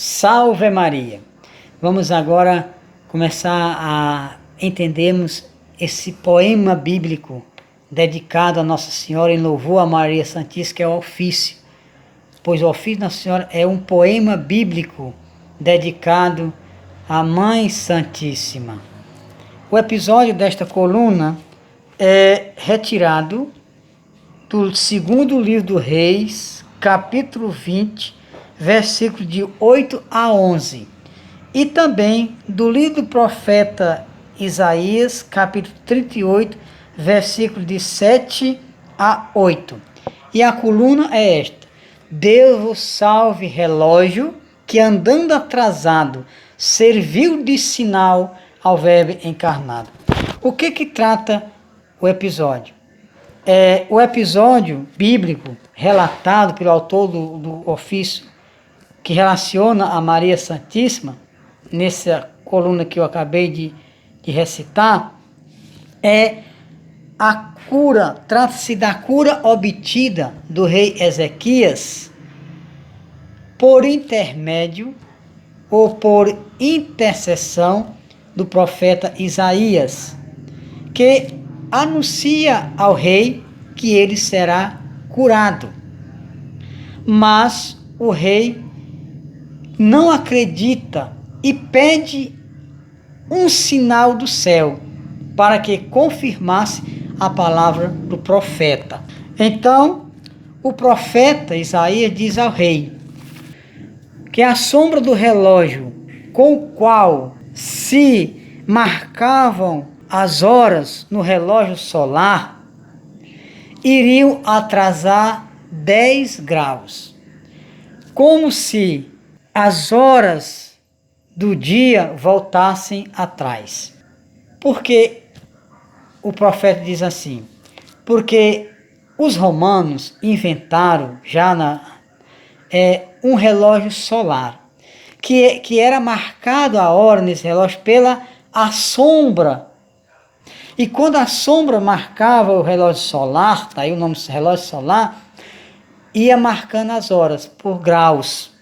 Salve Maria! Vamos agora começar a entendermos esse poema bíblico dedicado a Nossa Senhora em louvor a Maria Santíssima, que é o ofício. Pois o ofício de Nossa Senhora é um poema bíblico dedicado à Mãe Santíssima. O episódio desta coluna é retirado do segundo livro do Reis, capítulo 20, versículos de 8 a 11, e também do livro do profeta Isaías, capítulo 38, versículos de 7 a 8. E a coluna é esta: Deus vos salve, relógio, que andando atrasado, serviu de sinal ao Verbo encarnado. O que trata o episódio? O episódio bíblico relatado pelo autor do ofício, que relaciona a Maria Santíssima, nessa coluna que eu acabei de recitar, é a cura, trata-se da cura obtida do rei Ezequias por intermédio ou por intercessão do profeta Isaías, que anuncia ao rei que ele será curado. Mas o rei não acredita e pede um sinal do céu para que confirmasse a palavra do profeta. Então, o profeta Isaías diz ao rei que a sombra do relógio com o qual se marcavam as horas no relógio solar iriam atrasar 10 graus, como se as horas do dia voltassem atrás. Porque o profeta diz assim: porque os romanos inventaram já um relógio solar, que era marcado a hora nesse relógio pela a sombra. E quando a sombra marcava o relógio solar, tá aí o nome do relógio solar, ia marcando as horas por graus,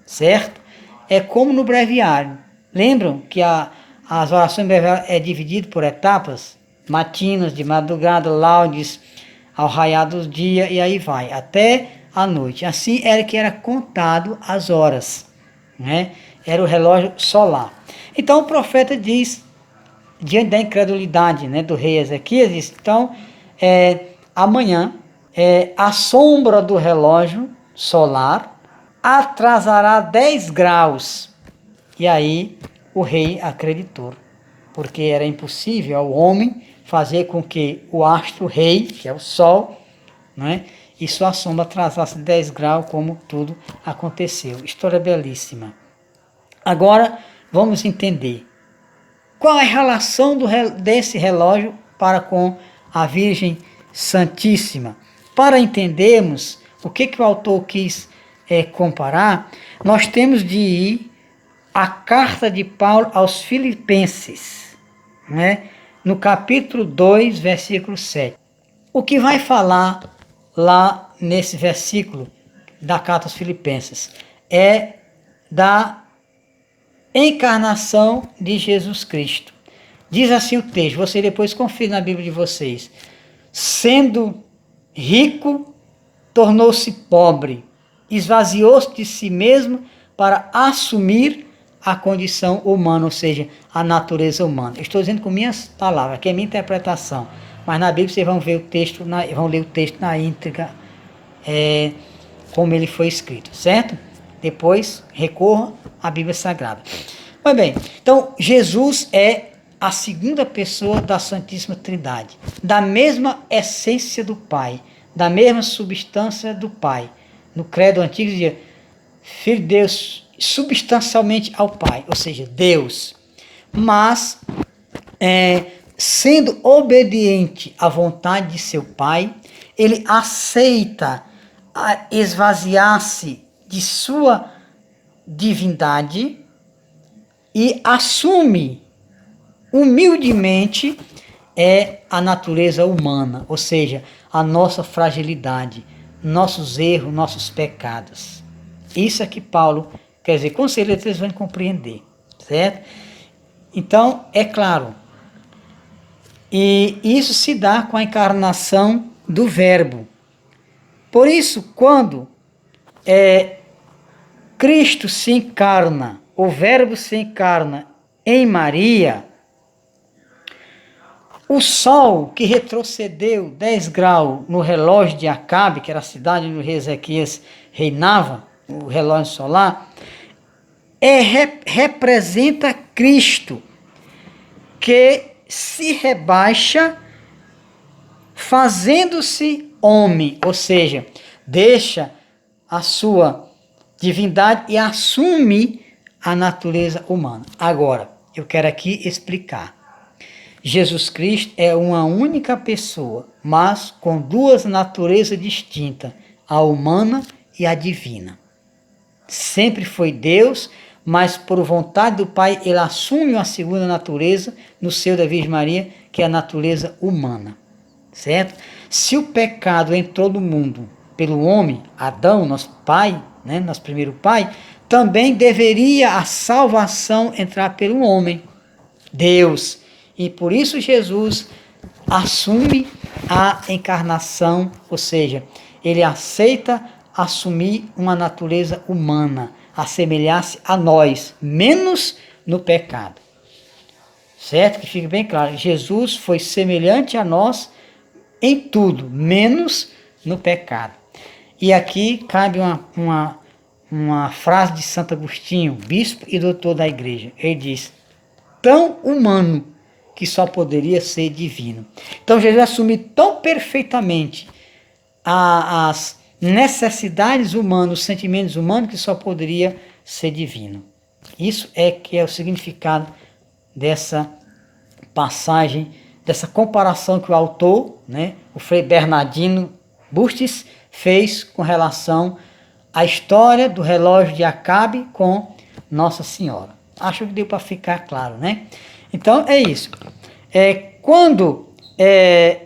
certo? É como no breviário. Lembram que as orações breviárias é dividido por etapas? Matinas, de madrugada, laudes, ao raiar do dia, e aí vai, até a noite. Assim era que era contado as horas, né? Era o relógio solar. Então o profeta diz, diante da incredulidade, né, do rei Ezequias, diz: então, amanhã, a sombra do relógio solar atrasará 10 graus. E aí o rei acreditou, porque era impossível ao homem fazer com que o astro-rei, que é o sol, né, e sua sombra atrasasse 10 graus, como tudo aconteceu. História belíssima. Agora vamos entender qual é a relação desse relógio para com a Virgem Santíssima. Para entendermos o que o autor quis comparar, nós temos de ir à carta de Paulo aos Filipenses, né? No capítulo 2, versículo 7. O que vai falar lá nesse versículo da carta aos Filipenses é da encarnação de Jesus Cristo. Diz assim o texto, você depois confira na Bíblia de vocês: sendo rico, tornou-se pobre, esvaziou-se de si mesmo para assumir a condição humana, ou seja, a natureza humana. Eu estou dizendo com minhas palavras, que é minha interpretação, mas na Bíblia vocês vão ver o texto, vão ler o texto na íntegra, como ele foi escrito, certo? Depois recorra à Bíblia Sagrada. Pois bem, então Jesus é a segunda pessoa da Santíssima Trindade, da mesma essência do Pai, da mesma substância do Pai. No credo antigo dizia Filho de Deus substancialmente ao Pai, ou seja, Deus, mas sendo obediente à vontade de seu Pai, ele aceita esvaziar-se de sua divindade e assume humildemente a natureza humana, ou seja, a nossa fragilidade, nossos erros, nossos pecados. Isso é que Paulo Quer dizer, com certeza vocês vão compreender, certo? Então, é claro, e isso se dá com a encarnação do Verbo. Por isso, quando Cristo se encarna, o Verbo se encarna em Maria, o sol que retrocedeu 10 graus no relógio de Acabe, que era a cidade onde o rei Ezequias reinava, o relógio solar, representa Cristo, que se rebaixa fazendo-se homem, ou seja, deixa a sua divindade e assume a natureza humana. Agora, eu quero aqui explicar. Jesus Cristo é uma única pessoa, mas com duas naturezas distintas, a humana e a divina. Sempre foi Deus, mas por vontade do Pai, ele assume uma segunda natureza no seio da Virgem Maria, que é a natureza humana, certo? Se o pecado entrou no mundo pelo homem, Adão, nosso pai, né, nosso primeiro pai, também deveria a salvação entrar pelo homem, Deus. E por isso Jesus assume a encarnação, ou seja, ele aceita assumir uma natureza humana, assemelhar-se a nós, menos no pecado. Certo? Que fique bem claro, Jesus foi semelhante a nós em tudo, menos no pecado. E aqui cabe uma frase de Santo Agostinho, bispo e doutor da igreja. Ele diz, tão humano que só poderia ser divino. Então Jesus assumiu tão perfeitamente as necessidades humanas, os sentimentos humanos, que só poderia ser divino. Isso é que é o significado dessa passagem, dessa comparação que o autor, né, o Frei Bernardino Bustis, fez com relação à história do relógio de Acabe com Nossa Senhora. Acho que deu para ficar claro, né? Então é isso.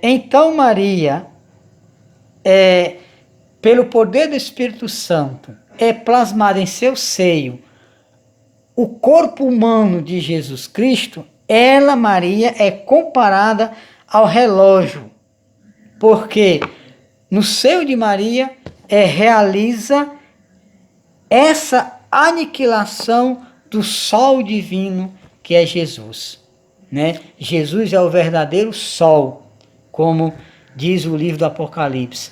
Então Maria, pelo poder do Espírito Santo, é plasmada em seu seio o corpo humano de Jesus Cristo, ela, Maria, é comparada ao relógio, porque no seio de Maria realiza essa aniquilação do sol divino que é Jesus, né? Jesus é o verdadeiro sol, como diz o livro do Apocalipse.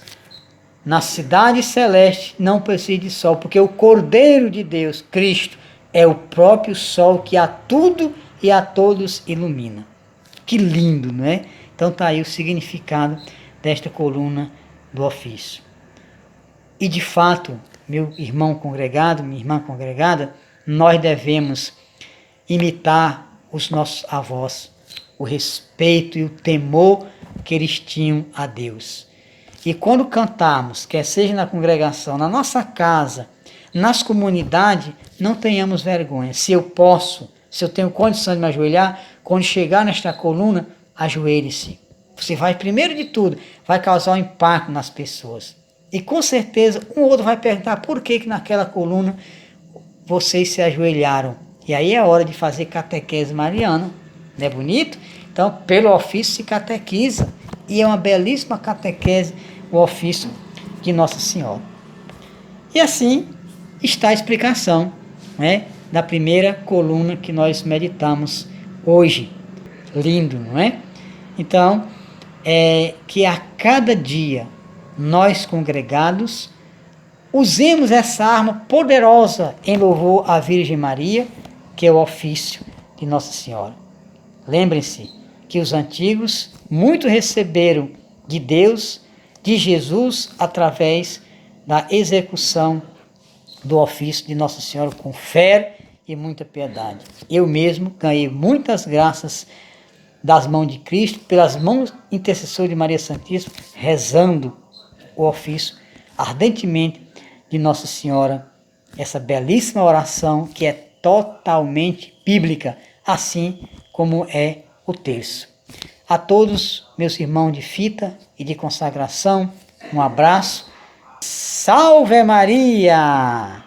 Na cidade celeste não precisa de sol, porque o Cordeiro de Deus, Cristo, é o próprio sol que a tudo e a todos ilumina. Que lindo, não é? Então está aí o significado desta coluna do ofício. E de fato, meu irmão congregado, minha irmã congregada, nós devemos imitar os nossos avós, o respeito e o temor que eles tinham a Deus. E quando cantarmos, quer seja na congregação, na nossa casa, nas comunidades, não tenhamos vergonha. Se eu posso, se eu tenho condição de me ajoelhar, quando chegar nesta coluna, ajoelhe-se. Você vai, primeiro de tudo, vai causar um impacto nas pessoas. E com certeza um ou outro vai perguntar por que naquela coluna vocês se ajoelharam. E aí é hora de fazer catequese mariana. Não é bonito? Então, pelo ofício se catequiza. E é uma belíssima catequese o ofício de Nossa Senhora. E assim está a explicação, né, da primeira coluna que nós meditamos hoje. Lindo, não é? Então, que a cada dia nós congregados usemos essa arma poderosa em louvor à Virgem Maria, que é o ofício de Nossa Senhora. Lembrem-se que os antigos muito receberam de Deus, de Jesus, através da execução do ofício de Nossa Senhora com fé e muita piedade. Eu mesmo ganhei muitas graças das mãos de Cristo, pelas mãos intercessoras de Maria Santíssima, rezando o ofício ardentemente de Nossa Senhora, essa belíssima oração que é totalmente bíblica, assim como é o terço. A todos, meus irmãos de fita e de consagração, um abraço. Salve Maria!